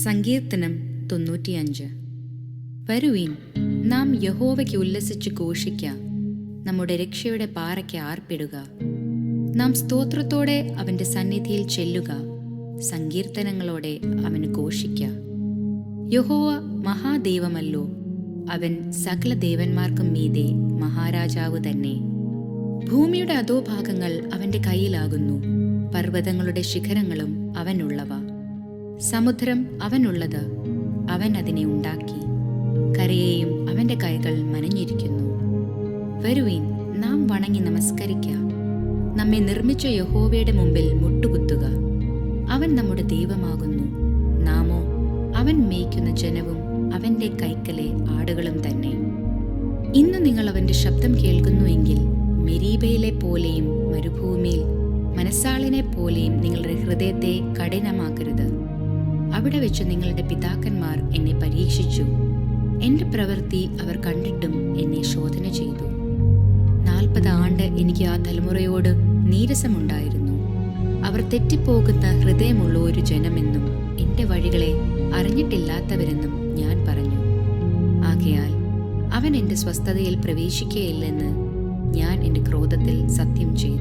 സങ്കീർത്തനം 95. വരുവീൻ, നാം യഹോവയ്ക്ക് ഉല്ലസിച്ച് ഘോഷിക്കാം, നമ്മുടെ രക്ഷയുടെ പാറയ്ക്ക് ആർപ്പിടുക. നാം സ്തോത്രത്തോടെ അവന്റെ സന്നിധിയിൽ ചെല്ലുക, സങ്കീർത്തനങ്ങളോടെ അവന് ഘോഷിക്കാം. യഹോവ മഹാദൈവമല്ലോ, അവൻ സകല ദേവന്മാർക്കും മീതെ മഹാരാജാവ് തന്നെ. ഭൂമിയുടെ അധോഭാഗങ്ങൾ അവന്റെ കയ്യിലാകുന്നു, പർവ്വതങ്ങളുടെ ശിഖരങ്ങളും അവനുള്ളവ. സമുദ്രം അവനുള്ളത്, അവൻ അതിനെ ഉണ്ടാക്കി. കരയെയും അവന്റെ കൈകൾ മനഞ്ഞിരിക്കുന്നു. വരുവീൻ, നാം വണങ്ങി നമസ്കരിക്കാം, നമ്മെ നിർമ്മിച്ച യഹോവയുടെ മുമ്പിൽ മുട്ടുകുത്തുക. അവൻ നമ്മുടെ ദൈവമാകുന്നു, നാമോ അവൻ മേയ്ക്കുന്ന ജനവും അവന്റെ കൈക്കലെ ആടുകളും തന്നെ. ഇന്ന് നിങ്ങൾ അവന്റെ ശബ്ദം കേൾക്കുന്നുവെങ്കിൽ മെരീബയിലെ പോലെയും മരുഭൂമിയിൽ മനസ്സാളിനെ പോലെയും നിങ്ങളുടെ ഹൃദയത്തെ കഠിനമാക്കരുത്. അവിടെ വെച്ച് നിങ്ങളുടെ പിതാക്കന്മാർ എന്നെ പരീക്ഷിച്ചു, എന്റെ പ്രവൃത്തി അവർ കണ്ടിട്ടും എന്നെ ശോധന ചെയ്തു. 40 ആണ്ട് എനിക്ക് ആ തലമുറയോട് നീരസമുണ്ടായിരുന്നു. അവർ തെറ്റിപ്പോകുന്ന ഹൃദയമുള്ള ഒരു ജനമെന്നും എന്റെ വഴികളെ അറിഞ്ഞിട്ടില്ലാത്തവരെന്നും ഞാൻ പറഞ്ഞു. ആകയാൽ അവൻ എന്റെ സ്വസ്ഥതയിൽ പ്രവേശിക്കുകയില്ലെന്ന് ഞാൻ എന്റെ ക്രോധത്തിൽ സത്യം ചെയ്തു.